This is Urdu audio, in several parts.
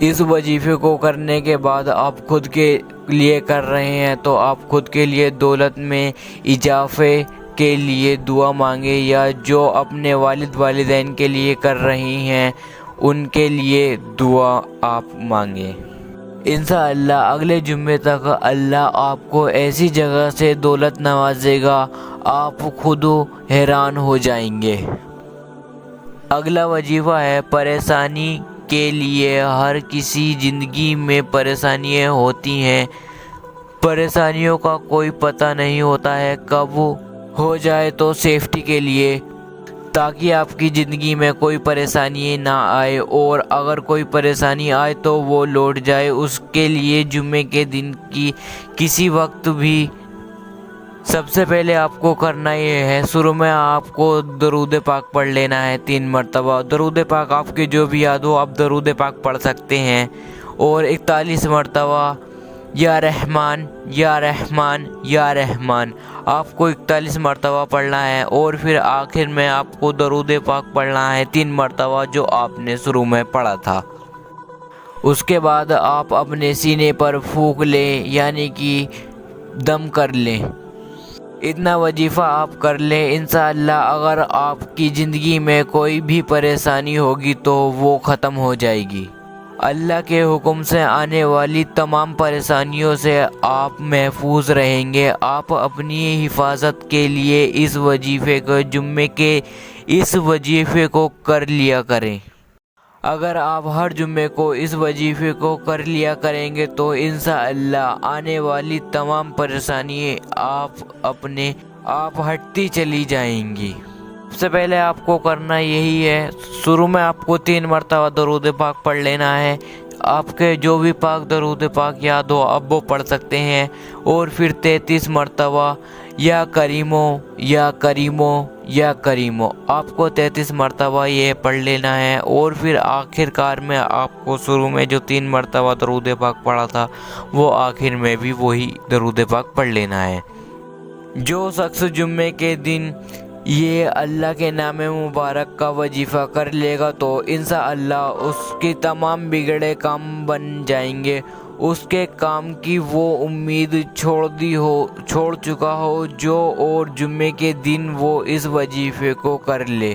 اس وظیفے کو کرنے کے بعد آپ خود کے لیے کر رہے ہیں تو آپ خود کے لیے دولت میں اضافے کے لیے دعا مانگیں، یا جو اپنے والد والدین کے لیے کر رہی ہیں ان کے لیے دعا آپ مانگیں۔ انشاءاللہ اگلے جمعے تک اللہ آپ کو ایسی جگہ سے دولت نوازے گا، آپ خود حیران ہو جائیں گے۔ اگلا وظیفہ ہے پریشانی کے لیے۔ ہر کسی زندگی میں پریشانیاں ہوتی ہیں، پریشانیوں کا کوئی پتہ نہیں ہوتا ہے کب ہو جائے، تو سیفٹی کے لیے تاکہ آپ کی زندگی میں کوئی پریشانی نہ آئے، اور اگر کوئی پریشانی آئے تو وہ لوٹ جائے، اس کے لیے جمعے کے دن کی کسی وقت بھی سب سے پہلے آپ کو کرنا یہ ہے، شروع میں آپ کو درود پاک پڑھ لینا ہے 3 مرتبہ۔ درود پاک آپ کی جو بھی یاد ہو آپ درود پاک پڑھ سکتے ہیں، اور 41 مرتبہ یا رحمان یا رحمان یا رحمان آپ کو 41 مرتبہ پڑھنا ہے، اور پھر آخر میں آپ کو درود پاک پڑھنا ہے 3 مرتبہ جو آپ نے شروع میں پڑھا تھا۔ اس کے بعد آپ اپنے سینے پر پھونک لیں، یعنی کہ دم کر لیں۔ اتنا وظیفہ آپ کر لیں، انشاءاللہ اگر آپ کی زندگی میں کوئی بھی پریشانی ہوگی تو وہ ختم ہو جائے گی۔ اللہ کے حکم سے آنے والی تمام پریشانیوں سے آپ محفوظ رہیں گے۔ آپ اپنی حفاظت کے لیے اس وظیفے کو جمعے کے اس وظیفے کو کر لیا کریں۔ اگر آپ ہر جمعے کو اس وظیفے کو کر لیا کریں گے تو انشاءاللہ آنے والی تمام پریشانی اپنے آپ ہٹتی چلی جائیں گی۔ سب سے پہلے آپ کو کرنا یہی ہے، شروع میں آپ کو 3 مرتبہ درود پاک پڑھ لینا ہے۔ آپ کے جو بھی پاک درود پاک یاد ہو اب وہ پڑھ سکتے ہیں، اور پھر 33 مرتبہ یا کریمو یا کریمو یا کریمو آپ کو 33 مرتبہ یہ پڑھ لینا ہے، اور پھر آخر کار میں آپ کو شروع میں جو 3 مرتبہ درود پاک پڑھا تھا وہ آخر میں بھی وہی درود پاک پڑھ لینا ہے۔ جو شخص جمعے کے دن یہ اللہ کے نام مبارک کا وظیفہ کر لے گا تو انشاءاللہ اس کی تمام بگڑے کام بن جائیں گے۔ اس کے کام کی وہ امید چھوڑ چکا ہو جو، اور جمعے کے دن وہ اس وظیفے کو کر لے۔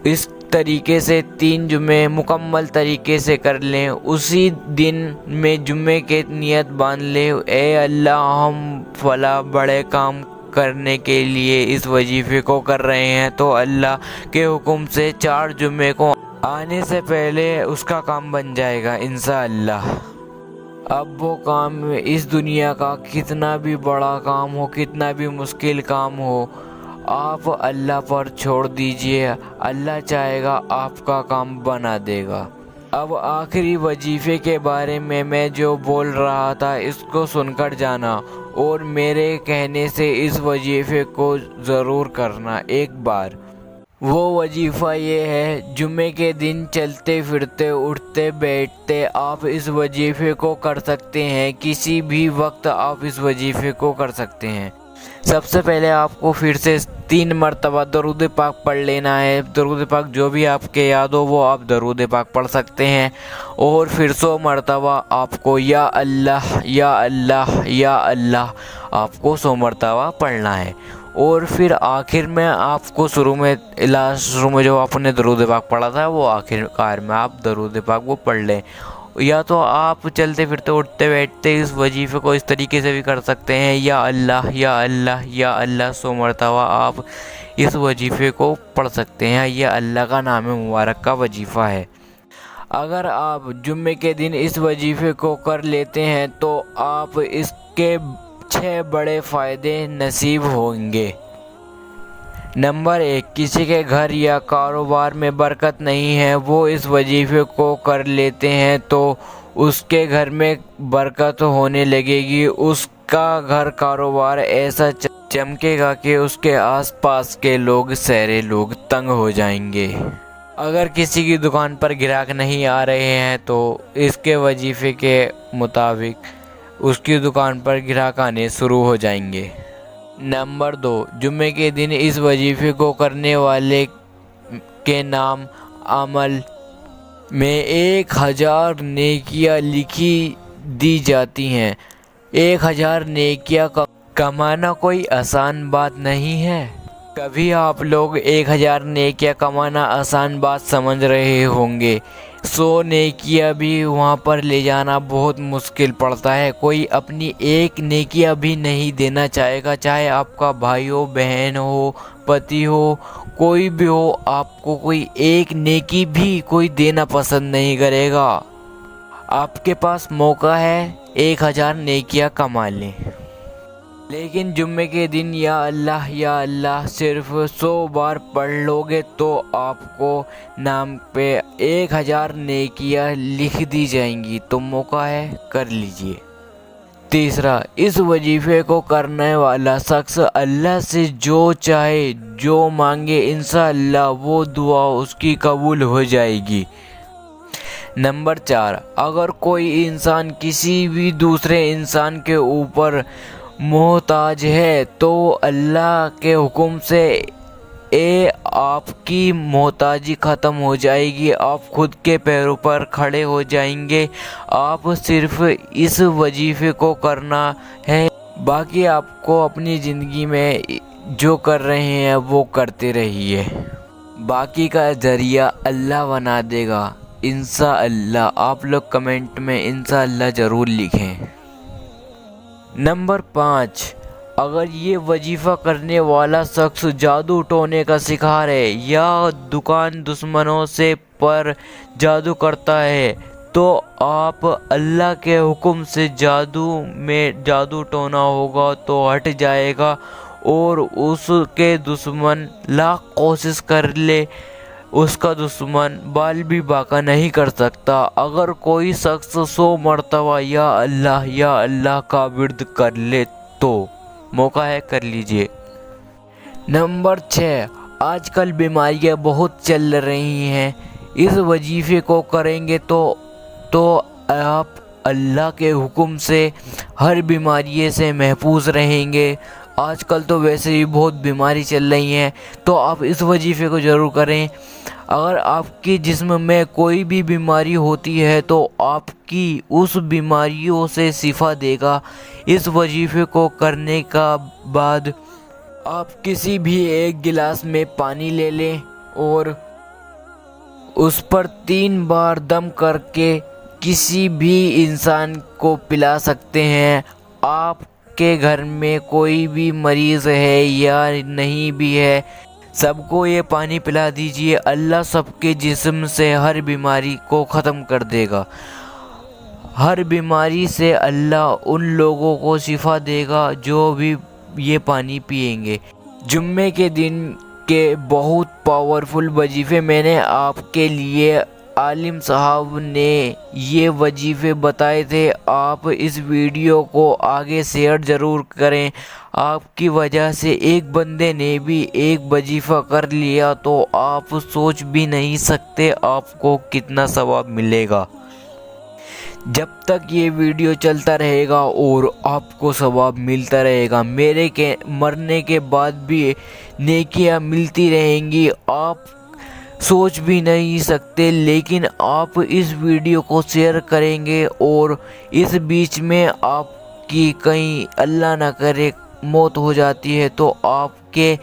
اس طریقے سے 3 جمعے مکمل طریقے سے کر لیں۔ اسی دن میں جمعے کے نیت باندھ لیں، اے اللہ ہم فلاں بڑے کام کرنے کے لیے اس وظیفے کو کر رہے ہیں، تو اللہ کے حکم سے 4 جمعے کو آنے سے پہلے اس کا کام بن جائے گا انشاءاللہ۔ اب وہ کام اس دنیا کا کتنا بھی بڑا کام ہو، کتنا بھی مشکل کام ہو، آپ اللہ پر چھوڑ دیجئے، اللہ چاہے گا آپ کا کام بنا دے گا۔ اب آخری وظیفے کے بارے میں جو بول رہا تھا اس کو سن کر جانا، اور میرے کہنے سے اس وظیفے کو ضرور کرنا ایک بار۔ وہ وظیفہ یہ ہے، جمعے کے دن چلتے پھرتے اٹھتے بیٹھتے آپ اس وظیفے کو کر سکتے ہیں، کسی بھی وقت آپ اس وظیفے کو کر سکتے ہیں۔ سب سے پہلے آپ کو پھر سے 3 مرتبہ درود پاک پڑھ لینا ہے۔ درود پاک جو بھی آپ کے یاد ہو وہ آپ درود پاک پڑھ سکتے ہیں، اور پھر 100 مرتبہ آپ کو یا اللہ یا اللہ یا اللہ آپ کو 100 مرتبہ پڑھنا ہے، اور پھر آخر میں آپ کو شروع میں جو آپ نے درود پاک پڑھا تھا وہ آخر کار میں آپ درود پاک وہ پڑھ لیں۔ یا تو آپ چلتے پھرتے اٹھتے بیٹھتے اس وظیفے کو اس طریقے سے بھی کر سکتے ہیں، یا اللہ یا اللہ یا اللہ 100 مرتبہ آپ اس وظیفے کو پڑھ سکتے ہیں۔ یہ اللہ کا نام مبارک کا وظیفہ ہے۔ اگر آپ جمعے کے دن اس وظیفے کو کر لیتے ہیں تو آپ اس کے 6 بڑے فائدے نصیب ہوں گے۔ نمبر 1، کسی کے گھر یا کاروبار میں برکت نہیں ہے، وہ اس وظیفے کو کر لیتے ہیں تو اس کے گھر میں برکت ہونے لگے گی، اس کا گھر کاروبار ایسا چمکے گا کہ اس کے آس پاس کے سارے لوگ تنگ ہو جائیں گے۔ اگر کسی کی دکان پر گراہک نہیں آ رہے ہیں تو اس کے وظیفے کے مطابق اس کی دکان پر گراہک آنے شروع ہو جائیں گے۔ نمبر 2، جمعے کے دن اس وظیفے کو کرنے والے کے نام عمل میں 1000 نیکیاں لکھی دی جاتی ہیں۔ 1000 نیکیاں کمانا کوئی آسان بات نہیں ہے۔ کبھی آپ لوگ 1000 نیکیاں کمانا آسان بات سمجھ رہے ہوں گے۔ 100 نیکیاں بھی وہاں پر لے جانا بہت مشکل پڑتا ہے۔ کوئی اپنی ایک نیکیاں بھی نہیں دینا چاہے گا، چاہے آپ کا بھائی ہو، بہن ہو، پتی ہو، کوئی بھی ہو، آپ کو کوئی ایک نیکی بھی کوئی دینا پسند نہیں کرے گا۔ آپ کے پاس موقع ہے 1000 نیکیاں کما لیں، لیکن جمعے کے دن یا اللہ صرف 100 بار پڑھ لو گے تو آپ کو نام پہ 1000 نیکیاں لکھ دی جائیں گی۔ تو موقع ہے، کر لیجئے۔ تیسرا، اس وظیفے کو کرنے والا شخص اللہ سے جو چاہے، جو مانگے، انشاءاللہ وہ دعا اس کی قبول ہو جائے گی۔ نمبر 4، اگر کوئی انسان کسی بھی دوسرے انسان کے اوپر محتاج ہے تو اللہ کے حکم سے آپ کی محتاجی ختم ہو جائے گی، آپ خود کے پیروں پر کھڑے ہو جائیں گے۔ آپ صرف اس وظیفے کو کرنا ہے، باقی آپ کو اپنی زندگی میں جو کر رہے ہیں وہ کرتے رہیے، باقی کا ذریعہ اللہ بنا دے گا انشاءاللہ۔ آپ لوگ کمنٹ میں انشاءاللہ ضرور لکھیں۔ نمبر 5، اگر یہ وظیفہ کرنے والا شخص جادو ٹونے کا شکار ہے یا دشمنوں سے پر جادو کرتا ہے تو آپ اللہ کے حکم سے جادو ٹونا ہوگا تو ہٹ جائے گا، اور اس کے دشمن لاکھ کوشش کر لے اس کا دشمن بال بھی باقا نہیں کر سکتا۔ اگر کوئی شخص 100 مرتبہ یا اللہ کا ورد کر لے تو موقع ہے، کر لیجئے۔ نمبر 6، آج کل بیماریاں بہت چل رہی ہیں، اس وظیفے کو کریں گے تو آپ اللہ کے حکم سے ہر بیماری سے محفوظ رہیں گے۔ آج کل تو ویسے ہی بہت بیماری چل رہی ہیں، تو آپ اس وظیفے کو ضرور کریں۔ اگر آپ کے جسم میں کوئی بھی بیماری ہوتی ہے تو آپ کی اس بیماریوں سے شفا دے گا۔ اس وظیفے کو کرنے کا بعد آپ کسی بھی ایک گلاس میں پانی لے لیں اور اس پر 3 بار دم کر کے کسی بھی انسان کو پلا سکتے ہیں۔ آپ کے گھر میں کوئی بھی مریض ہے یا نہیں بھی ہے، سب کو یہ پانی پلا دیجئے، اللہ سب کے جسم سے ہر بیماری کو ختم کر دے گا۔ ہر بیماری سے اللہ ان لوگوں کو شفا دے گا جو بھی یہ پانی پئیں گے۔ جمعے کے دن کے بہت پاورفل وظیفے میں نے آپ کے لیے عالم صاحب نے یہ وظیفے بتائے تھے۔ آپ اس ویڈیو کو آگے شیئر ضرور کریں۔ آپ کی وجہ سے ایک بندے نے بھی ایک وظیفہ کر لیا تو آپ سوچ بھی نہیں سکتے آپ کو کتنا ثواب ملے گا۔ جب تک یہ ویڈیو چلتا رہے گا اور آپ کو ثواب ملتا رہے گا، میرے مرنے کے بعد بھی نیکیاں ملتی رہیں گی، آپ سوچ بھی نہیں سکتے۔ لیکن آپ اس ویڈیو کو شیئر کریں گے اور اس بیچ میں آپ کی کہیں اللہ نہ کرے موت ہو جاتی ہے تو آپ کے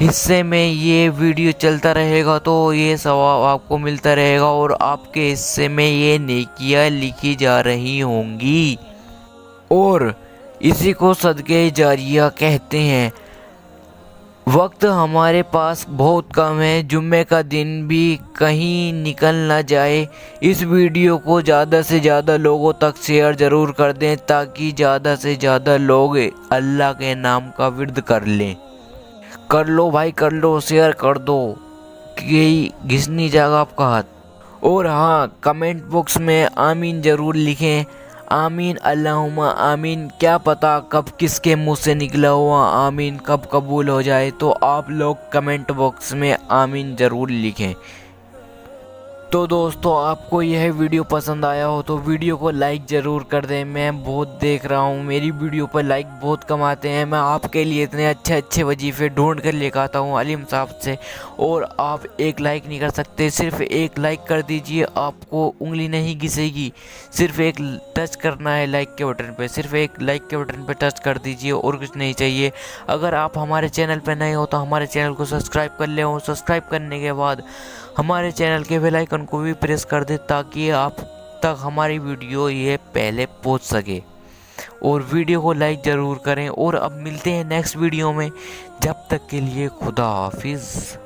حصے میں یہ ویڈیو چلتا رہے گا تو یہ ثواب آپ کو ملتا رہے گا اور آپ کے حصے میں یہ نیکیاں لکھی جا رہی ہوں گی، اور اسی کو صدقہ جاریہ کہتے ہیں۔ وقت ہمارے پاس بہت کم ہے، جمعے کا دن بھی کہیں نکل نہ جائے۔ اس ویڈیو کو زیادہ سے زیادہ لوگوں تک شیئر ضرور کر دیں تاکہ زیادہ سے زیادہ لوگ اللہ کے نام کا ورد کر لیں۔ کر لو بھائی، کر لو، شیئر کر دو کہ گھسنی جائے آپ کا ہاتھ۔ اور ہاں، کمنٹ باکس میں آمین ضرور لکھیں۔ آمین، اللہم آمین۔ کیا پتا کب کس کے منہ سے نکلا ہوا آمین کب قبول ہو جائے، تو آپ لوگ کمنٹ باکس میں آمین ضرور لکھیں۔ تو دوستو آپ کو یہ ویڈیو پسند آیا ہو تو ویڈیو کو لائک ضرور کر دیں. میں بہت دیکھ رہا ہوں میری ویڈیو پر لائک بہت کم آتے ہیں. میں آپ کے لیے اتنے اچھے وظیفے ڈھونڈ کر لے کے آتا ہوں علیم صاحب سے, اور آپ ایک لائک نہیں کر سکتے. صرف ایک لائک کر دیجئے, آپ کو انگلی نہیں گھسے گی. صرف ایک ٹچ کرنا ہے لائک کے بٹن پہ, صرف ایک لائک کے بٹن پہ ٹچ کر دیجئے اور کچھ نہیں چاہیے. اگر آپ ہمارے چینل پہ نئے ہو تو ہمارے چینل کو سبسکرائب کر لیں, اور سبسکرائب کرنے کے بعد ہمارے چینل کے بیل آئیکن کو بھی پریس کر دیں تاکہ آپ تک ہماری ویڈیو یہ پہلے پہنچ سکے. اور ویڈیو کو لائک ضرور کریں, اور اب ملتے ہیں نیکسٹ ویڈیو میں. جب تک کے لیے خدا حافظ.